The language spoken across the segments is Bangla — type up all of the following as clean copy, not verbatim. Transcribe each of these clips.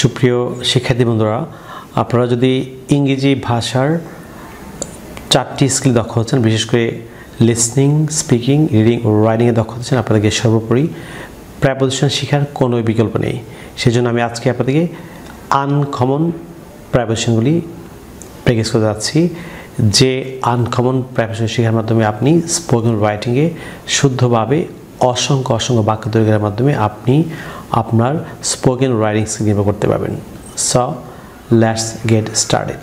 সুপ্রিয় শিক্ষার্থী বন্ধুরা, আপনারা যদি ইংরেজি ভাষার 4টি স্কিল দক্ষ হচ্ছেন, বিশেষ করে লিসনিং, স্পিকিং, রিডিং ও রাইটিংয়ে দক্ষ হচ্ছেন, আপনাদেরকে সর্বোপরি প্রেপোজিশন শেখার কোনো বিকল্প নেই। সেজন্য আমি আজকে আপনাদেরকে আনকমন প্রেপোজিশনগুলি প্র্যাকটিস করতে যাচ্ছি, যে আনকমন প্রেপোজিশন শেখার মাধ্যমে আপনি স্পোকেন রাইটিংয়ে শুদ্ধভাবে অসংখ্য বাক্য তৈরি করার মাধ্যমে আপনি আপনার স্পোকেন রাইটিং স্কিল নির্ভর করতে পারবেন। So let's get started.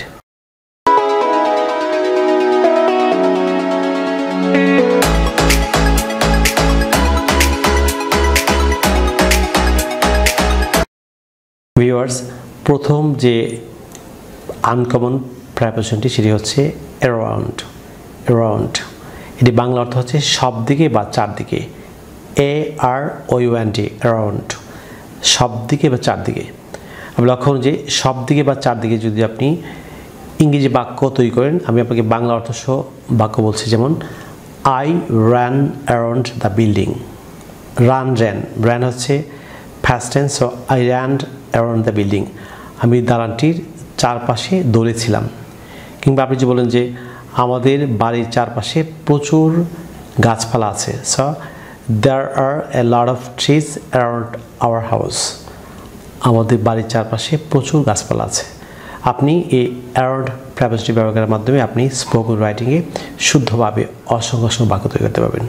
Viewers, প্রথম যে আনকমন প্রেপোজিশনটি সেটি হচ্ছে অ্যারাউন্ড। অ্যারাউন্ড এটি বাংলা অর্থ হচ্ছে সব দিকে বা চারদিকে। AROUND, অ্যারাউন্ড, সব দিকে বা চারদিকে। আমি লক্ষ্য করুন যে সব দিকে বা চারদিকে যদি আপনি ইংরেজি বাক্য তৈরি করেন, আমি আপনাকে বাংলা অর্থ সহ বাক্য বলছি। যেমন I ran around the building. ran হচ্ছে first tense, so I ran around the building, আমি দালানটির চারপাশে দৌড়েছিলাম। কিংবা আপনি যে বলেন যে আমাদের বাড়ির চারপাশে প্রচুর গাছপালা আছে, so there are a lot of trees around our house, আমাদের বাড়ির চারপাশে প্রচুর গাছপালা আছে। আপনি এই অ্যারাউন্ড প্রেপোজিশনটি ব্যবহার করার মাধ্যমে আপনি স্পোকেন রাইটিংয়ে শুদ্ধভাবে অসংখ্য বাক্য তৈরি করতে পারবেন।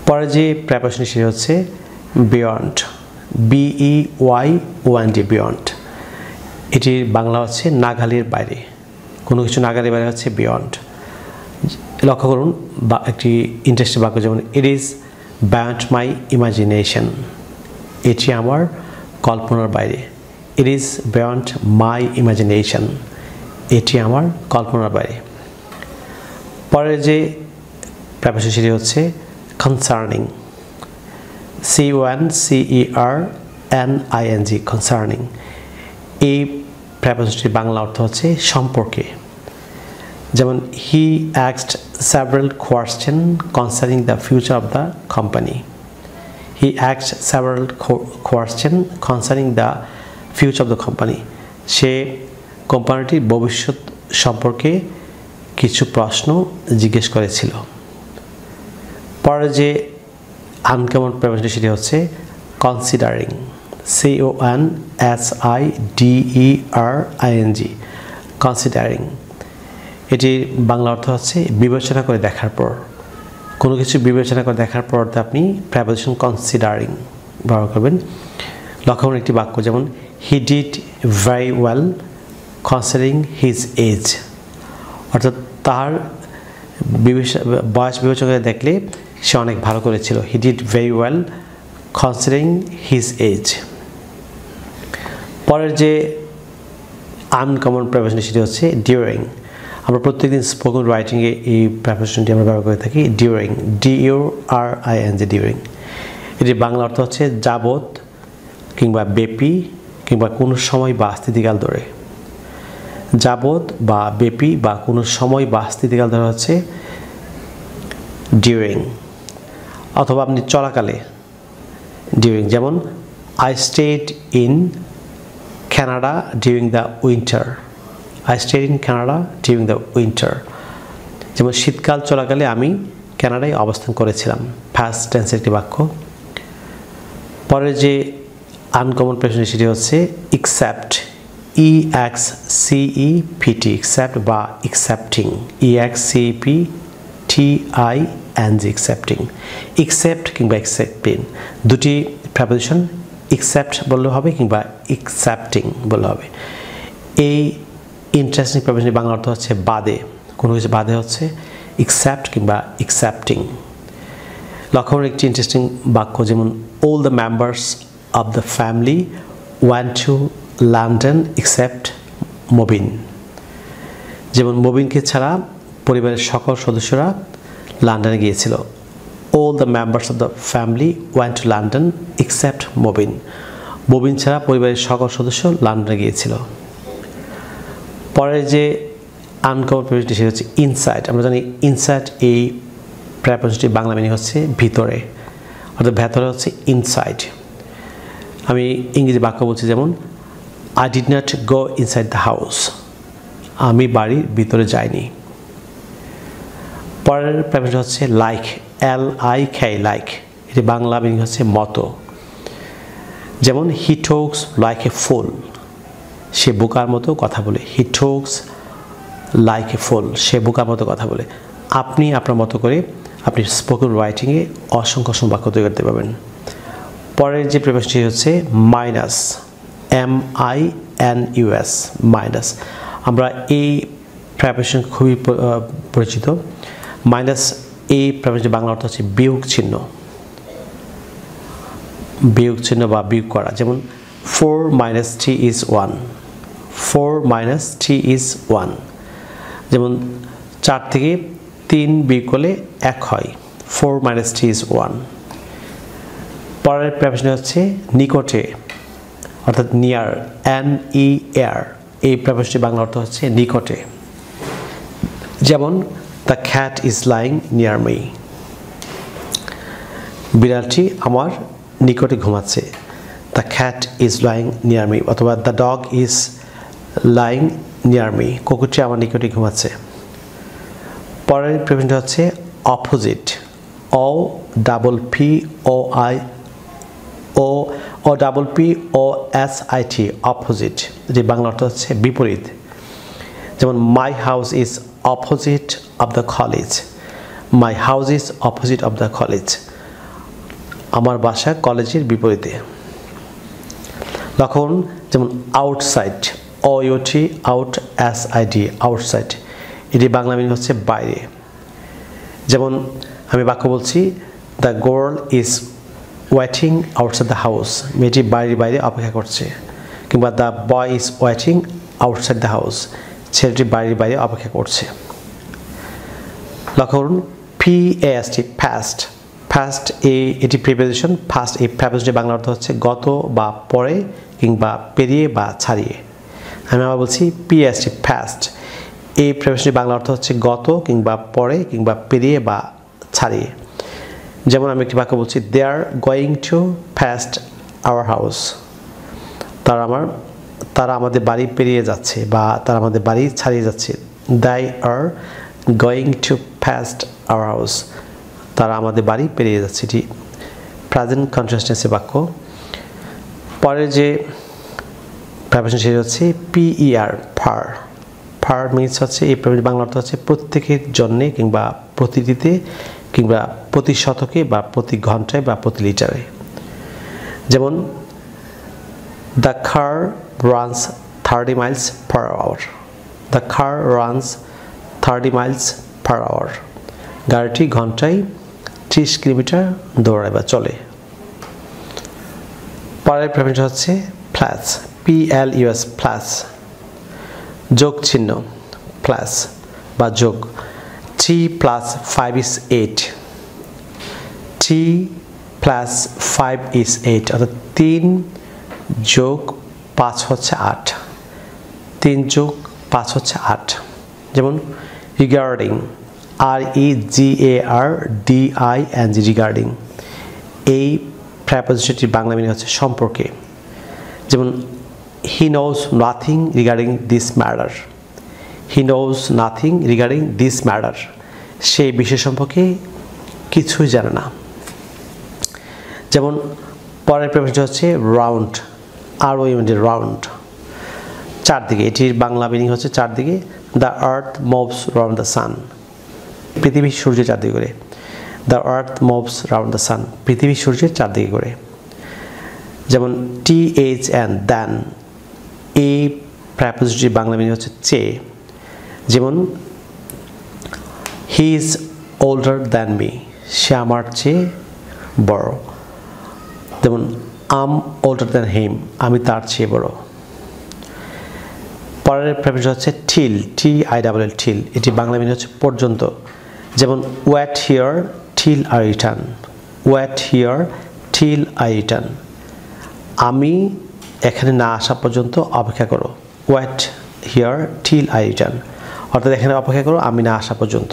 পরে যে প্রেপোজিশনটি সেটি হচ্ছে বিয়ন্ড। BEYOND, beyond. এটির বাংলা হচ্ছে নাগালের বাইরে। কোনো কিছু নাগালের বাইরে হচ্ছে বিয়ন্ড। লক্ষ্য করুন বা একটি ইন্টারেস্টিং বাক্য, যেমন it is beyond my imagination, এটি আমার কল্পনার বাইরে। It is beyond my imagination, এটি আমার কল্পনার বাইরে। পরের যে প্রেপোজিশন সেটি হচ্ছে কনসার্নিং। CONCERNING, concerning. এই প্রেপোজিশনটির বাংলা অর্থ হচ্ছে সম্পর্কে। যেমন হি asked several questions concerning the future of the company. He asked several questions concerning the future of the company. সে কোম্পানিটির ভবিষ্যৎ সম্পর্কে কিছু প্রশ্ন জিজ্ঞেস করেছিল। পরে যে আনকমন প্রেপোজিশন সেটি হচ্ছে কনসিডারিং। CONSIDERING, considering. এটির বাংলা অর্থ হচ্ছে বিবেচনা করে দেখার পর। কোনো কিছু বিবেচনা করে দেখার পর আপনি প্রেপোজিশন কনসিডারিং ব্যবহার করবেন। লক্ষ্য করুন একটি বাক্য, যেমন he did very well considering his age, অর্থাৎ তার বয়স বিবেচনা করে দেখলে সে অনেক ভালো করেছিল। He did very well considering his age. পরের যে আনকমন প্রেপোজিশন সেটি হচ্ছে ডিউরিং। আমরা প্রত্যেকদিন স্পোকেন রাইটিংয়ে এই প্রেপোজিশনটি আমরা ব্যবহার করে থাকি, ডিউরিং, DURING, ডিউরিং। এটি বাংলা অর্থ হচ্ছে যাবত কিংবা ব্যাপী কিংবা কোনো সময় বা স্থিতিকাল ধরে। যাবত বা ব্যাপী বা কোনো সময় বা স্থিতিকাল ধরে হচ্ছে ডিউরিং। অথবা আপনি চলাকালে ডিউরিং, যেমন I stayed in Canada during the winter. I stayed in Canada during the winter. যেমন শীতকাল চলাকালে আমি কানাডায় অবস্থান করেছিলাম, ফার্স্ট টেন্সের একটি বাক্য। পরের যে আনকমন প্রেপোজিশন সেটি হচ্ছে এক্সেপ্ট। EXCEPT, এক্সেপ্ট বা এক্সেপ্টিং। EXCEPTING, excepting. এক্সেপ্ট কিংবা এক্সেপ্টিং দুটি প্রেপোজিশন এক্সেপ্ট বললে হবে কিংবা এক্সেপ্টিং বললে হবে। এই ইন্টারেস্টিং প্রেপোজিশনের বাংলা অর্থ হচ্ছে বাদে। কোনো কিছু বাদে হচ্ছে এক্সেপ্ট কিংবা এক্সেপ্টিং। লক্ষ্য করুন একটি ইন্টারেস্টিং বাক্য, যেমন all the members of the family went to London except Mobin. যেমন মবিনকে ছাড়া পরিবারের সকল সদস্যরা লন্ডনে গিয়েছিল। All the members of the family went to London except Mobin. Mobin ছাড়া পরিবারের সকল সদস্য লন্ডনে গিয়েছিল। পরের যে আনকমন প্রেপোজিশন সেটি হচ্ছে ইনসাইড। আমরা জানি ইনসাইড এই প্রেপোজিশনটির বাংলা মিনিং হচ্ছে ভিতরে, অর্থাৎ ভেতরে হচ্ছে ইনসাইড। আমি ইংরেজি বাক্য বলছি যেমন I did not go inside the house. আমি বাড়ির ভিতরে যাইনি। পরের প্রেপোজিশন হচ্ছে লাইক, LIK, লাইক। এটি বাংলা মিনিং হচ্ছে মতো। যেমন হি টক্স লাইক এ ফুল, সে বোকার মতো কথা বলে। হি টক্স লাইক এ ফুল, সে বোকার মতো কথা বলে। আপনি আপনার মতো করে আপনি স্পোকেন রাইটিংয়ে অসংখ্য বাক্য তৈরি করতে পারবেন। পরের যে প্রেপোজিশনটি হচ্ছে মাইনাস, MINUS, মাইনাস। আমরা এই প্রেপোজিশন খুবই পরিচিত। মাইনাস এই প্রেপোজিশনের বাংলা অর্থ হচ্ছে বিয়োগ চিহ্ন, বিয়োগ চিহ্ন বা বিয়োগ করা। যেমন 4 - 3 is 1, 4 - 3 is 1। যেমন 4 থেকে 3 বিয়োগ করলে 1 হয়, 4 - 3 is 1। পরের প্রেপোজিশন হচ্ছে নিকটে, অর্থাৎ নিয়ার, NEAR। এই প্রেপোজিশনটির বাংলা অর্থ হচ্ছে নিকটে। যেমন the cat is lying near me, বিড়ালটি আমার নিকটে ঘুমাচ্ছে। The cat is lying near me, অথবা the dog is lying near me, কুকুরটি আমার নিকটে ঘুমাচ্ছে। পরের প্রেপোজিশনটি হচ্ছে অপোজিট, OPPOSIT, অপোজিট। যে বাংলা অর্থ হচ্ছে বিপরীত। যেমন my house is opposite of the college, my house is opposite of the college, আমার বাসা কলেজের বিপরীতে। লক্ষণ যেমন আউটসাইড, OUT, আউটসাইড। এটি বাংলা মিনিং হচ্ছে বাইরে। যেমন আমি বাক্য বলছি the girl is waiting outside the house, মেয়েটি বাড়ির বাইরে অপেক্ষা করছে। কিংবা the boy is waiting outside the house, ছেলেটি বাড়ির বাইরে অপেক্ষা করছে। লক্ষ্য করুন PAST, ফাস্ট, ফাস্ট এটি প্রিপোজিশন। ফাস্ট এই প্রিপোজিশনের বাংলা অর্থ হচ্ছে গত বা পরে কিংবা পেরিয়ে বা ছাড়িয়ে। আমি আবার বলছি PAST, ফাস্ট। এই প্রিপোজিশনের বাংলা অর্থ হচ্ছে গত কিংবা পরে কিংবা পেরিয়ে বা ছাড়িয়ে। যেমন আমি একটি বাক্য বলছি they are going to past our house, তারা আমাদের বাড়ি পেরিয়ে যাচ্ছে বা তারা আমাদের বাড়ি ছাড়িয়ে যাচ্ছে। They are going to past our house, তারা আমাদের বাড়ি পেরিয়ে যাচ্ছে। এটি প্রেজেন্ট কন্টিনিউয়াস বাক্য। পরের যে প্রিপোজিশন সেটি হচ্ছে PER, ফার। ফার মিনস হচ্ছে এই প্রিপোজিশন বাংলা অর্থ হচ্ছে প্রত্যেকের জন্যে কিংবা প্রতিটিতে কিংবা প্রতি শতকে বা প্রতি ঘন্টায় বা প্রতি লিটারে। যেমন the car runs 30 miles per hour, the car runs 30 miles per hour, গাড়িটি ঘন্টায় 30 কিলোমিটার দৌড়ায় বা চলে। পরের প্রিপোজিশন হচ্ছে প্লাস, PLUS, প্লাস। যোগ চিহ্ন, প্লাস বা যোগ। 3 + 5 is 8, 3 + 5 is 8, অর্থাৎ 3 + 5 হচ্ছে 8, 3 + 5 হচ্ছে 8। যেমন রিগার্ডিং, REGARDING, রিগার্ডিং। এই প্রিপোজিশনটির বাংলা মিনিং হচ্ছে সম্পর্কে। যেমন he knows nothing regarding this matter, he knows nothing regarding this matter, সেই বিষয় সম্পর্কে কিছুই জানে না। যেমন পরের প্রিপোজিশন হচ্ছে রাউন্ড, ROUND, রাউন্ড, চারদিকে। এটির বাংলা মিনিং হচ্ছে চারদিকে। The earth moves round the sun, পৃথিবী সূর্যের চারদিকে করে। The earth moves round the sun, পৃথিবী সূর্যের চারদিকে করে। যেমন THN, দ্যান। এই প্রিপোজিশনটির বাংলা মিনিং হচ্ছে চেয়ে। যেমন he is older than me, সে আমার চেয়ে বড়। যেমন আম ওল্ডার দ্যান হিম, আমি তার চেয়ে বড়। পরের প্রিপোজিশন হচ্ছে টিল, TILL, টিল। এটি বাংলা মিনিং হচ্ছে পর্যন্ত। যেমন wait here till I return, wait here till I return, আমি এখানে না আসা পর্যন্ত অপেক্ষা করো। Wait here till I return, অর্থাৎ এখানে অপেক্ষা করো আমি না আসা পর্যন্ত।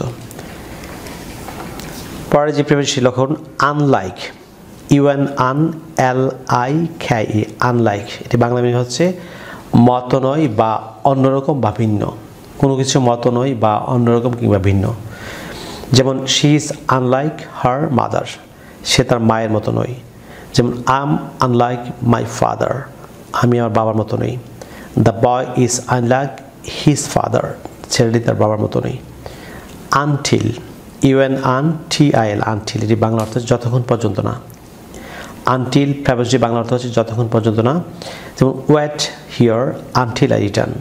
পরের যে প্রিপোজিশন লক্ষণ আনলাইক, UNLIKE আনলাইক, এটি বাংলা মিনিং হচ্ছে মতো নয় বা অন্যরকম বা ভিন্ন, কোনো কিছু মতো নয় বা অন্যরকম কিংবা ভিন্ন। যেমন she is unlike her mother, সে তার মায়ের মতো নয়। যেমন আম আনলাইক মাই ফাদার, আমি আমার বাবার মতো নই। The boy is unlike his father, ছেলেটি তার বাবার মতো নই। আনটিল, UNTIL আনটিল, এটি বাংলা অর্থ হচ্ছে যতক্ষণ পর্যন্ত না। আনটিল প্রেপোজিশন বাংলা অর্থ হচ্ছে যতক্ষণ পর্যন্ত না। যেমন wait here until I return,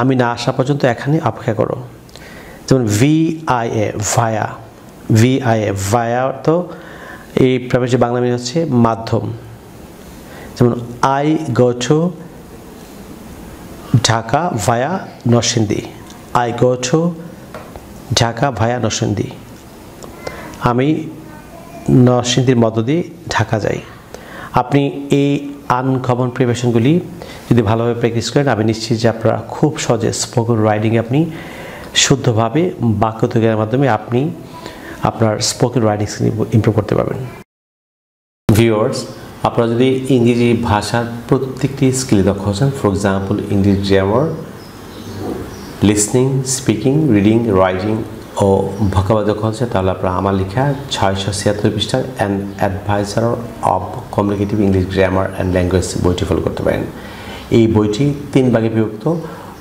আমি না আসা পর্যন্ত এখানে অপেক্ষা করো। যেমন VIA ভায়া, ভায়া অর্থ এই প্রেপোজিশন বাংলা মিনিং হচ্ছে মাধ্যম। যেমন I go to Dhaka via Narsingdi, I go to Dhaka via Narsingdi, আমি নরসিংদীর মধ্য দিয়ে ঢাকা যাই। আপনি এই আনকমন প্রিপারেশনগুলি যদি ভালোভাবে প্র্যাকটিস করেন, আমি নিশ্চিত যে আপনারা খুব সহজে স্পোকেন রাইটিংয়ে আপনি শুদ্ধভাবে বাক্য তৈরির মাধ্যমে আপনি আপনার স্পোকেন রাইটিং স্কিল ইমপ্রুভ করতে পারবেন। ভিউয়ার্স, আপনারা যদি ইংরেজি ভাষার প্রত্যেকটি স্কিলে দক্ষ হচ্ছেন, for example English grammar, listening, speaking, reading, writing ও ভোকাবুলারি দক্ষ হচ্ছে, তাহলে আপনারা আমার লেখা 676 পৃষ্ঠার an adviser of communicative English grammar and language বইটি ফলো করতে পারেন। এই বইটি 3 ভাগে বিভক্ত।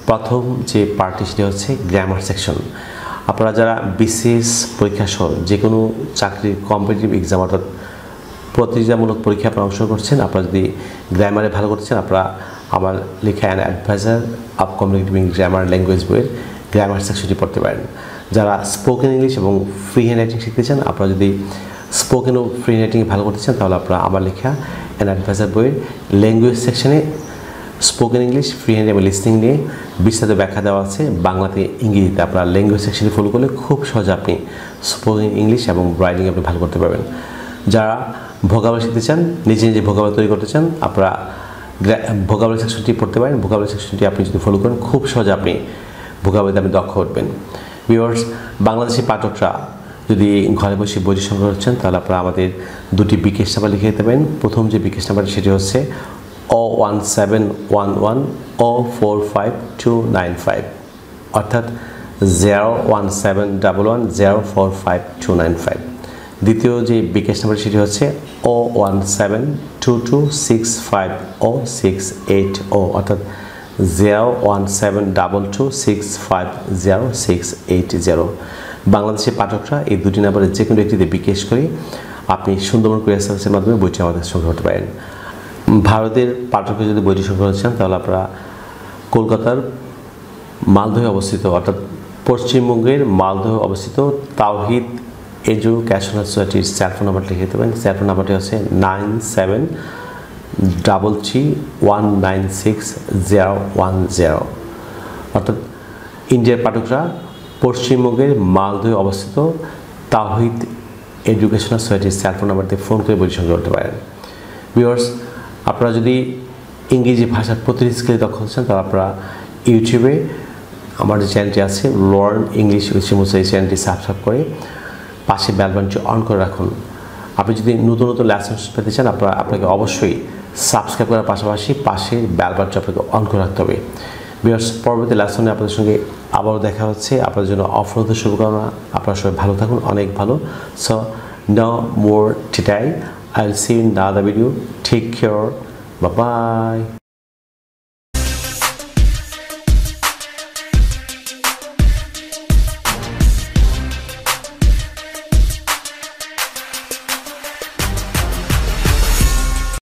প্রথম যে পার্টটি সেটি হচ্ছে গ্রামার সেকশন। আপনারা যারা বিসিএস পরীক্ষা সহ যে কোনো চাকরির কম্পিটিটিভ এক্সাম অর্থাৎ প্রতিযোগিতামূলক পরীক্ষা আপনারা অংশগ্রহণ করছেন, আপনারা যদি গ্রামারে ভালো করছেন, আপনারা আমার লেখা an adviser of communicative English grammar language বইয়ের গ্রামার সেকশনটি পড়তে পারেন। যারা স্পোকেন ইংলিশ এবং ফ্রি হ্যান্ড রাইটিং শিখতে চান, আপনারা যদি স্পোকেন ও ফ্রি হ্যান্ড রাইটিংয়ে ভালো করতে চান, তাহলে আপনারা আমার লেখা অ্যান অ্যাডভাইজার বইয়ের ল্যাঙ্গুয়েজ সেকশনে স্পোকেন ইংলিশ, ফ্রি হ্যান্ড এবং লিসনিং নিয়ে বিস্তারিত ব্যাখ্যা দেওয়া আছে বাংলাতে ইংরেজিতে। আপনারা ল্যাঙ্গুয়েজ সেকশনে ফলো করলে খুব সহজে আপনি স্পোকেন ইংলিশ এবং রাইটিং আপনি ভালো করতে পারবেন। যারা ভোকাবুলারি শিখতে চান, নিজে নিজে ভোকাবুলারি তৈরি করতে চান, আপনারা ভোকাবুলারি সেকশনটি পড়তে পারেন। ভোকাবুলারি সেকশনটি আপনি যদি ফলো করেন, খুব সহজে আপনি ভোকাবুলারিতে আপনি দক্ষ উঠবেন। ভিউয়ার্স, বাংলাদেশি পাঠকরা যদি ঘরে বসে বইটি সংগ্রহ করছেন, তাহলে আপনারা আমাদের 2টি বিকাশ নাম্বার লিখে দিতে পারেন। প্রথম যে বিকাশ নাম্বারটি সেটি হচ্ছে 01711 045295, অর্থাৎ 01711045295। দ্বিতীয় যে বিকাশ নাম্বার সেটি হচ্ছে 01722650680, অর্থাৎ 01722650680। বাংলাদেশের পাঠকরা এই 2টি নাম্বারের যে কোনো একটিতে বিকাশ করে আপনি সুন্দরবন কুরিয়ার সার্ভিসের মাধ্যমে বইটি আমাদের সংগ্রহ করতে পারেন। ভারতের পাঠকরা যদি বইটি সংগ্রহ করছেন, তাহলে আপনারা কলকাতার মালদহে অবস্থিত, অর্থাৎ পশ্চিমবঙ্গের মালদহে অবস্থিত তাওহিদ এডুকেশনাল সোসাইটির সেলফোন নাম্বার লিখে দিতে পারেন। সেলফোন নাম্বারটি হচ্ছে 9733196010, অর্থাৎ ইন্ডিয়ার পাঠকরা পশ্চিমবঙ্গের মালদহে অবস্থিত তাওহিদ এডুকেশনাল সোসাইটির সেলফোন নাম্বার দিয়ে ফোন করে বইটি সংগ্রহ করতে পারেন। ভিউয়ার্স, আপনারা যদি ইংরেজি ভাষার প্রতিটি স্কিলে দক্ষ হচ্ছেন, তাহলে আপনারা ইউটিউবে আমার যে চ্যানেলটি আছে লার্ন ইংলিশ উইথ শিমুল, এই চ্যানেলটি সাবস্ক্রাইব করে পাশে বেল বাটনটি অন করে রাখুন। আপনি যদি নতুন নতুন লেসন পেতে চান, আপনাকে অবশ্যই সাবস্ক্রাইব করার পাশাপাশি পাশে বেল বাটনটি আপনাকে অন করে রাখতে হবে। ভিউয়ার্স, পরবর্তী লেসনে আপনাদের সঙ্গে আবারও দেখা হচ্ছে। আপনাদের জন্য অফরোধের শুভকামনা। আপনারা সবাই ভালো থাকুন, অনেক ভালো। So no more today, I'll see you in the other video. Take care. Bye bye.